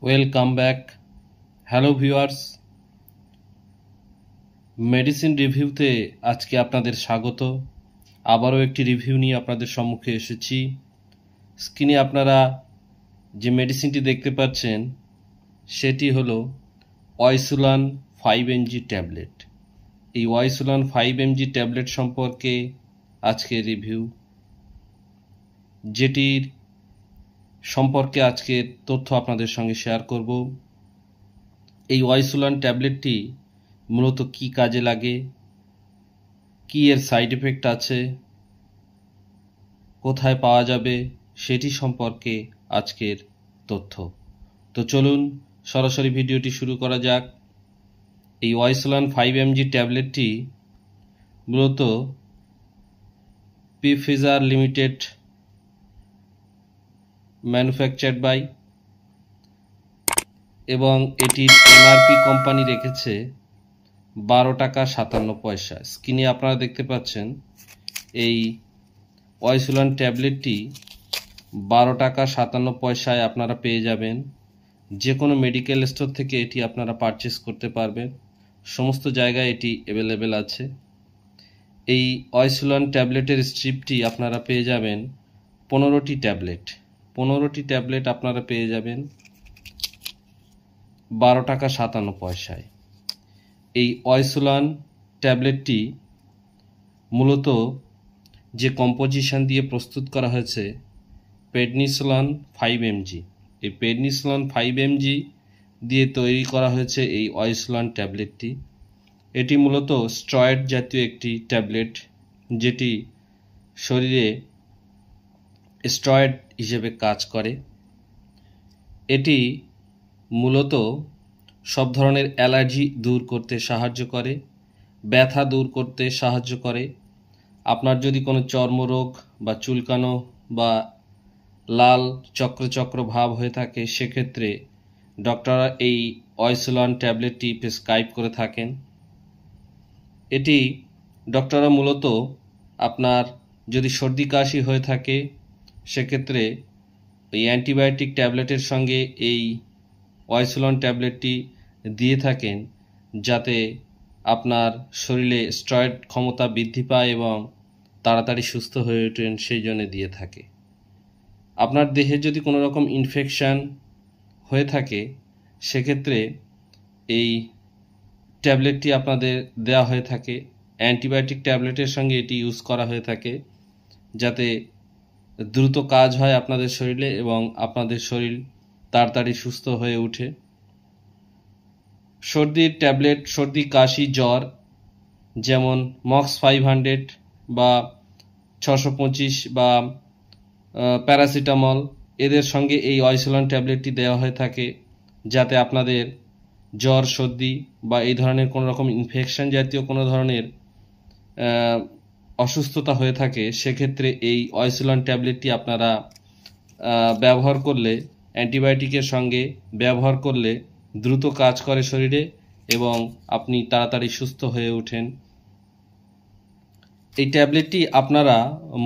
Welcome back. Hello viewers, medicine রিভিউতে আজকে আপনাদের স্বাগত। আবারও একটি রিভিউ নিয়ে আপনাদের সম্মুখে এসেছি। স্ক্রিনে আপনারা যে মেডিসিনটি দেখতে পাচ্ছেন সেটি হলো wysolone 5mg ট্যাবলেট। এই wysolone 5mg ট্যাবলেট সম্পর্কে আজকের রিভিউ, যেটির সম্পর্কে আজকের তথ্য আপনাদের সঙ্গে শেয়ার করব। এই wysolone ট্যাবলেটটি মূলত কি কাজে লাগে, কি এর সাইড এফেক্ট আছে, কোথায় পাওয়া যাবে, সেটি সম্পর্কে আজকের তথ্য। তো চলুন সরাসরি ভিডিওটি শুরু করা যাক। এই wysolone 5mg ট্যাবলেটটি মূলত Pfizer লিমিটেড ম্যানুফ্যাকচার্ড বাই, এবং এটির এমআরপি কোম্পানি রেখেছে 12 টাকা 57 পয়সা। স্ক্রিনে আপনারা দেখতে পাচ্ছেন এই wysolone ট্যাবলেটটি 12 টাকা 57 পয়সায় আপনারা পেয়ে যাবেন। যে কোনো মেডিকেল স্টোর থেকে এটি আপনারা পারচেস করতে পারবেন। সমস্ত জায়গায় এটি অ্যাভেলেবেল আছে। এই wysolone ট্যাবলেটের স্ট্রিপটি আপনারা পেয়ে যাবেন 15টি ট্যাবলেট আপনারা পেয়ে যাবেন 12 টাকা 57 পয়সায়। এই wysolone ট্যাবলেটটি মূলত যে কম্পোজিশন দিয়ে প্রস্তুত করা হয়েছে Prednisolone 5mg, এই Prednisolone 5mg দিয়ে তৈরি করা হয়েছে এই wysolone ট্যাবলেটটি। এটি মূলত স্টেরয়েড জাতীয় একটি ট্যাবলেট, যেটি শরীরে স্টেরয়েড হিসেবে কাজ করে। এটি মূলত সব ধরনের অ্যালার্জি দূর করতে সাহায্য করে, ব্যথা দূর করতে সাহায্য করে। আপনার যদি কোনো চর্মরোগ বা চুলকানো বা লাল চক্র ভাব হয়ে থাকে, সেক্ষেত্রে ডক্টররা এই wysolone ট্যাবলেটটি প্রেসক্রাইব করে থাকেন। এটি ডক্টররা মূলত আপনার যদি সর্দি কাশি হয়ে থাকে, সেক্ষেত্রে এই অ্যান্টিবায়োটিক ট্যাবলেটের সঙ্গে এই wysolone ট্যাবলেটটি দিয়ে থাকেন, যাতে আপনার শরীরে স্টেরয়েড ক্ষমতা বৃদ্ধি পায় এবং তাড়াতাড়ি সুস্থ হয়ে ওঠেন, সেই জন্য দিয়ে থাকে। আপনার দেহে যদি কোনো রকম ইনফেকশান হয়ে থাকে, সেক্ষেত্রে এই ট্যাবলেটটি আপনাদের দেওয়া হয়ে থাকে। অ্যান্টিবায়োটিক ট্যাবলেটের সঙ্গে এটি ইউজ করা হয়ে থাকে, যাতে দ্রুত কাজ হয় আপনাদের শরীরে এবং আপনাদের শরীর তাড়াতাড়ি সুস্থ হয়ে ওঠে। সর্দির ট্যাবলেট, সর্দি কাশি জ্বর, যেমন মক্স 500 বা 625 বা প্যারাসিটামল, এদের সঙ্গে এই wysolone ট্যাবলেটটি দেওয়া হয়ে থাকে, যাতে আপনাদের জ্বর, সর্দি বা এই ধরনের কোনো রকম ইনফেকশন জাতীয় কোনো ধরনের অসুস্থতা হয়ে থাকে, সেক্ষেত্রে এই wysolone ট্যাবলেটটি আপনারা ব্যবহার করলে, অ্যান্টিবায়োটিকের সঙ্গে ব্যবহার করলে দ্রুত কাজ করে শরীরে এবং আপনি তাড়াতাড়ি সুস্থ হয়ে ওঠেন। এই ট্যাবলেটটি আপনারা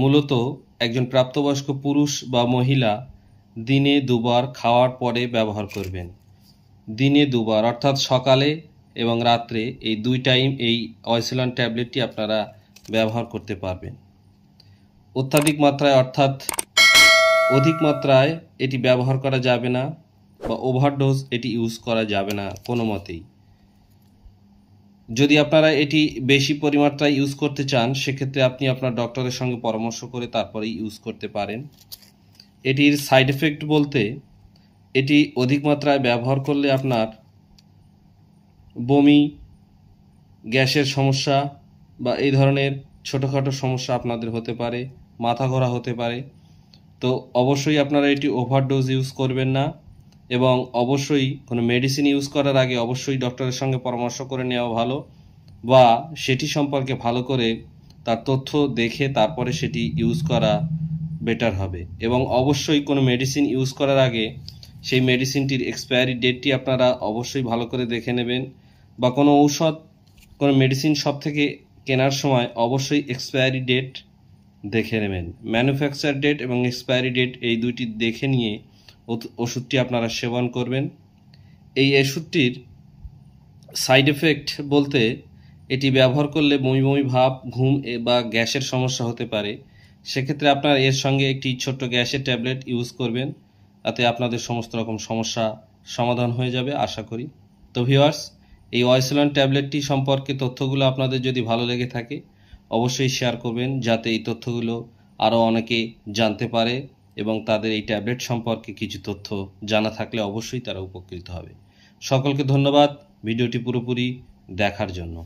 মূলত একজন প্রাপ্তবয়স্ক পুরুষ বা মহিলা দিনে 2 বার খাওয়ার পরে ব্যবহার করবেন। দিনে 2 বার, অর্থাৎ সকালে এবং রাত্রে, এই 2 টাইম এই wysolone ট্যাবলেটটি আপনারা ব্যবহার করতে পারবেন। অত্যাধিক মাত্রায়, অর্থাৎ অধিক মাত্রায় এটি ব্যবহার করা যাবে না, বা ওভারডোজ এটি ইউজ করা যাবে না কোনো মতেই। যদি আপনারা এটি বেশি পরিমাত্রায় ইউজ করতে চান, সেক্ষেত্রে আপনি আপনার ডক্টরের সঙ্গে পরামর্শ করে তারপরেই ইউজ করতে পারেন। এটির সাইড এফেক্ট বলতে, এটি অধিক মাত্রায় ব্যবহার করলে আপনার বমি, গ্যাসের সমস্যা বা এই ধরনের ছোটোখাটো সমস্যা আপনাদের হতে পারে, মাথা ঘোরা হতে পারে। তো অবশ্যই আপনারা এটি ওভারডোজ ইউজ করবেন না, এবং অবশ্যই কোনো মেডিসিন ইউজ করার আগে অবশ্যই ডক্টরের সঙ্গে পরামর্শ করে নেওয়া ভালো, বা সেটি সম্পর্কে ভালো করে তার তথ্য দেখে তারপরে সেটি ইউজ করা বেটার হবে। এবং অবশ্যই কোনো মেডিসিন ইউজ করার আগে সেই মেডিসিনটির এক্সপায়ারি ডেটটি আপনারা অবশ্যই ভালো করে দেখে নেবেন, বা কোনো ঔষধ, কোনো মেডিসিন শপ থেকে কেনার সময় অবশ্যই এক্সপায়ারি ডেট দেখে নেবেন। ম্যানুফ্যাকচার ডেট এবং এক্সপায়ারি ডেট, এই দুইটি দেখে নিয়ে ওষুধটি আপনারা সেবন করবেন। এই ওষুধটির সাইড এফেক্ট বলতে এটি ব্যবহার করলে বমি বমি ভাব, ঘুম বা গ্যাসের সমস্যা হতে পারে। সেক্ষেত্রে আপনারা এর সঙ্গে একটি ছোট্ট গ্যাসের ট্যাবলেট ইউজ করবেন, তাতে আপনাদের সমস্ত রকম সমস্যা সমাধান হয়ে যাবে আশা করি। তো ভিউয়ার্স, এই wysolone ট্যাবলেটটি সম্পর্কে তথ্যগুলো আপনাদের যদি ভালো লেগে থাকে অবশ্যই শেয়ার করবেন, যাতে এই তথ্যগুলো আরও অনেকে জানতে পারে এবং তাদের এই ট্যাবলেট সম্পর্কে কিছু তথ্য জানা থাকলে অবশ্যই তারা উপকৃত হবে। সকলকে ধন্যবাদ ভিডিওটি পুরোপুরি দেখার জন্য।